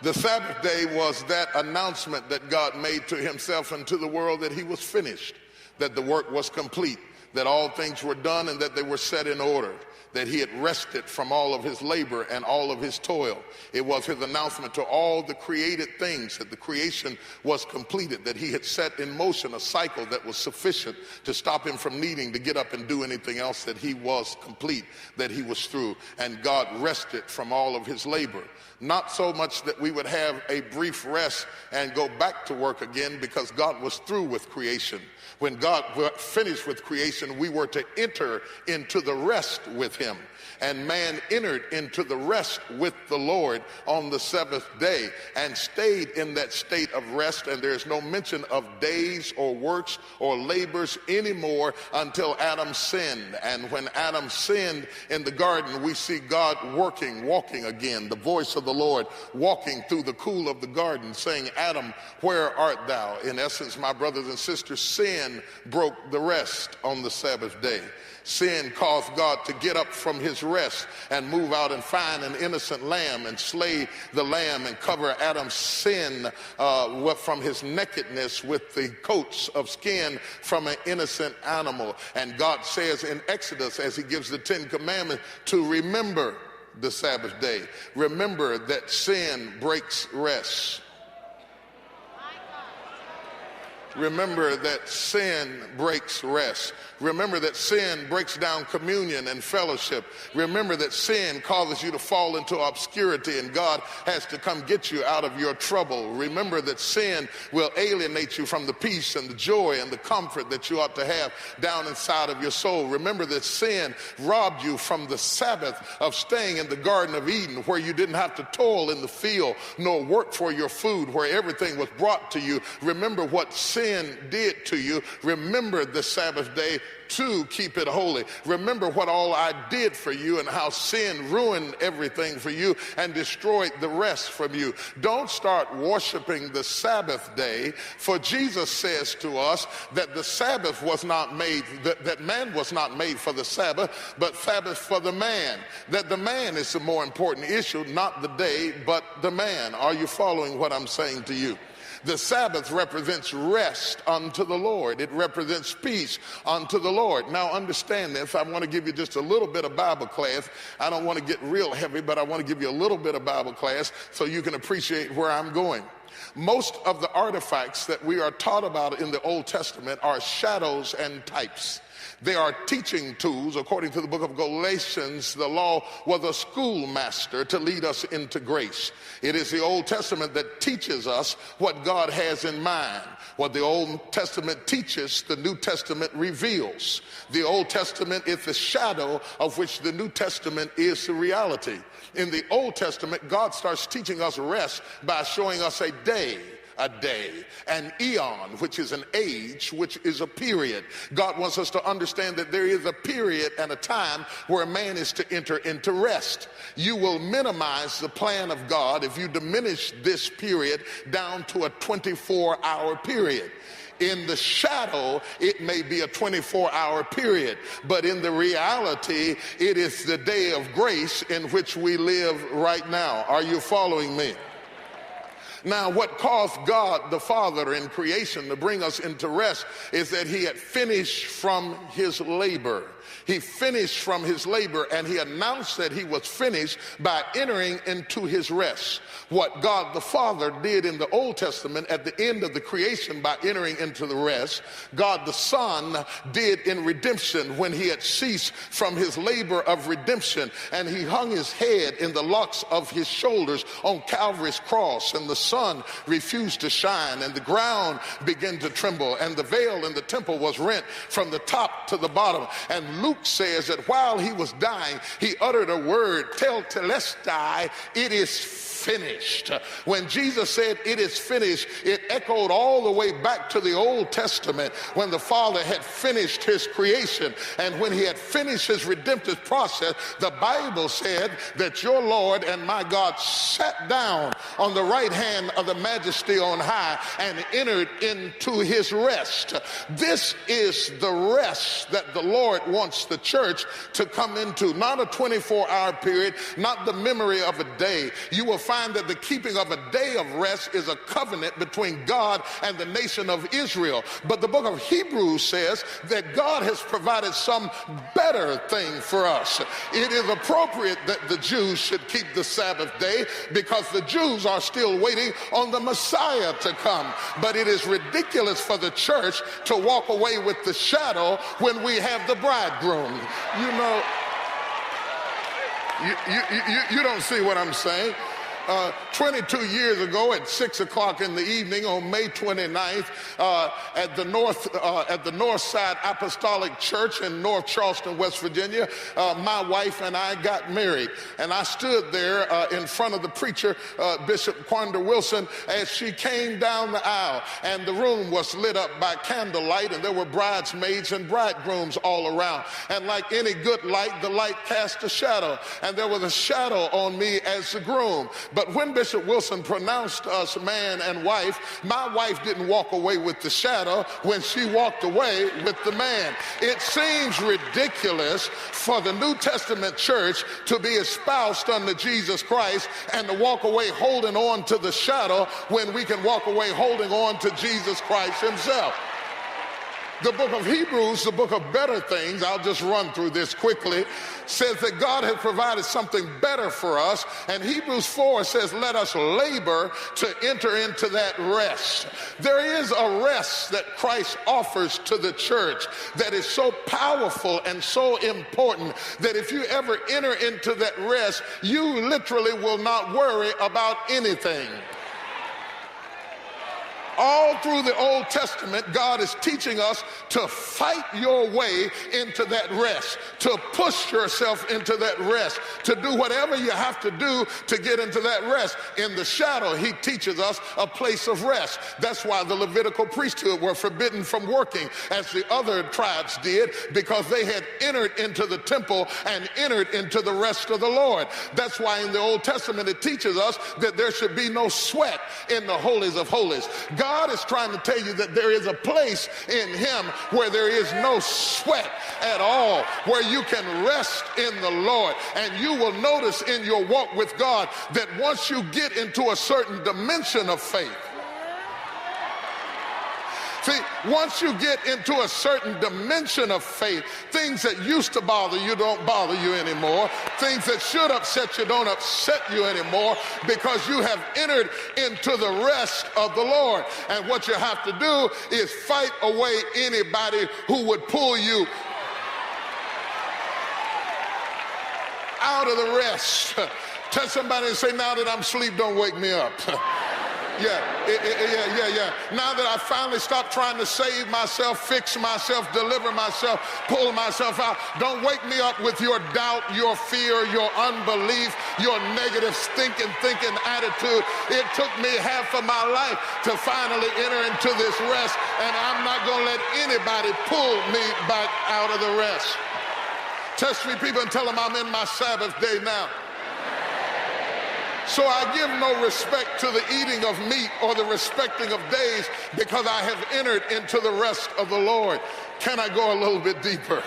The Sabbath day was that announcement that God made to himself and to the world that he was finished, that the work was complete, that all things were done and that they were set in order, that he had rested from all of his labor and all of his toil. It was his announcement to all the created things that the creation was completed, that he had set in motion a cycle that was sufficient to stop him from needing to get up and do anything else, that he was complete, that he was through, and God rested from all of his labor. Not so much that we would have a brief rest and go back to work again, because God was through with creation. When God finished with creation, we were to enter into the rest with him. And man entered into the rest with the Lord on the seventh day and stayed in that state of rest. And there's no mention of days or works or labors anymore until Adam sinned. And when Adam sinned in the garden, we see God walking again, the voice of the Lord walking through the cool of the garden, saying, "Adam, where art thou?" In essence, my brothers and sisters, sin broke the rest on the Sabbath day. Sin caused God to get up from his rest and move out and find an innocent lamb and slay the lamb and cover Adam's sin from his nakedness with the coats of skin from an innocent animal. And God says in Exodus, as he gives the 10 Commandments, to remember the Sabbath day. Remember that sin breaks rest. Remember that sin breaks rest. Remember that sin breaks down communion and fellowship. Remember that sin causes you to fall into obscurity and God has to come get you out of your trouble. Remember that sin will alienate you from the peace and the joy and the comfort that you ought to have down inside of your soul. Remember that sin robbed you from the Sabbath of staying in the Garden of Eden, where you didn't have to toil in the field nor work for your food, where everything was brought to you. Remember what sin did to you. Remember the Sabbath day to keep it holy. Remember what all I did for you and how sin ruined everything for you and destroyed the rest from you. Don't start worshiping the Sabbath day, for Jesus says to us that the Sabbath was not made, that man was not made for the Sabbath, but Sabbath for the man. That the man is the more important issue, not the day, but the man. Are you following what I'm saying to you? The Sabbath represents rest unto the Lord. It represents peace unto the Lord. Now understand this. I want to give you just a little bit of Bible class. I don't want to get real heavy, but I want to give you a little bit of Bible class so you can appreciate where I'm going. Most of the artifacts that we are taught about in the Old Testament are shadows and types. They are teaching tools. According to the book of Galatians, the law was a schoolmaster to lead us into grace. It is the Old Testament that teaches us what God has in mind. What the Old Testament teaches, the New Testament reveals. The Old Testament is the shadow of which the New Testament is the reality. In the Old Testament, God starts teaching us rest by showing us a day, an eon, which is an age, which is a period. God wants us to understand that there is a period and a time where a man is to enter into rest. You will minimize the plan of God if you diminish this period down to a 24-hour period. In the shadow, it may be a 24-hour period, but in the reality, it is the day of grace in which we live right now. Are you following me? Now, what caused God the Father in creation to bring us into rest is that he had finished from his labor. He finished from his labor, and he announced that he was finished by entering into his rest. What God the Father did in the Old Testament at the end of the creation by entering into the rest, God the Son did in redemption when he had ceased from his labor of redemption, and he hung his head in the locks of his shoulders on Calvary's cross, and the sun refused to shine, and the ground began to tremble, and the veil in the temple was rent from the top to the bottom. And Luke says that while he was dying, he uttered a word, "Tetelestai," it is finished. When Jesus said it is finished, it echoed all the way back to the Old Testament when the Father had finished his creation, and when he had finished his redemptive process, the Bible said that your Lord and my God sat down on the right hand hand of the majesty on high and entered into his rest. This is the rest that the Lord wants the church to come into. Not a 24-hour period, not the memory of a day. You will find that the keeping of a day of rest is a covenant between God and the nation of Israel. But the book of Hebrews says that God has provided some better thing for us. It is appropriate that the Jews should keep the Sabbath day because the Jews are still waiting on the Messiah to come. But it is ridiculous for the church to walk away with the shadow when we have the bridegroom. You know, you don't see what I'm saying. 22 years ago at 6 o'clock in the evening on May 29th at the North Side Apostolic Church in North Charleston, West Virginia, my wife and I got married. And I stood there in front of the preacher, Bishop Quandra Wilson, as she came down the aisle. And the room was lit up by candlelight, and there were bridesmaids and bridegrooms all around. And like any good light, the light cast a shadow. And there was a shadow on me as the groom. But when Bishop Wilson pronounced us man and wife, my wife didn't walk away with the shadow when she walked away with the man. It seems ridiculous for the New Testament church to be espoused unto Jesus Christ and to walk away holding on to the shadow when we can walk away holding on to Jesus Christ himself. The book of Hebrews, the book of better things, I'll just run through this quickly, says that God has provided something better for us. And Hebrews 4 says, let us labor to enter into that rest. There is a rest that Christ offers to the church that is so powerful and so important that if you ever enter into that rest, you literally will not worry about anything. All through the Old Testament, God is teaching us to fight your way into that rest, to push yourself into that rest, to do whatever you have to do to get into that rest. In the shadow, he teaches us a place of rest. That's why the Levitical priesthood were forbidden from working as the other tribes did, because they had entered into the temple and entered into the rest of the Lord. That's why in the Old Testament it teaches us that there should be no sweat in the holies of holies. God is trying to tell you that there is a place in him where there is no sweat at all, where you can rest in the Lord. And you will notice in your walk with God that once you get into a certain dimension of faith, see, once you get into a certain dimension of faith, things that used to bother you don't bother you anymore. Things that should upset you don't upset you anymore, because you have entered into the rest of the Lord. And what you have to do is fight away anybody who would pull you out of the rest. Tell somebody and say, now that I'm asleep, don't wake me up. Yeah. Now that I finally stopped trying to save myself, fix myself, deliver myself, pull myself out, don't wake me up with your doubt, your fear, your unbelief, your negative thinking attitude. It took me half of my life to finally enter into this rest, and I'm not going to let anybody pull me back out of the rest. Touch me, people, and tell them I'm in my Sabbath day now. So I give no respect to the eating of meat or the respecting of days, because I have entered into the rest of the Lord. Can I go a little bit deeper?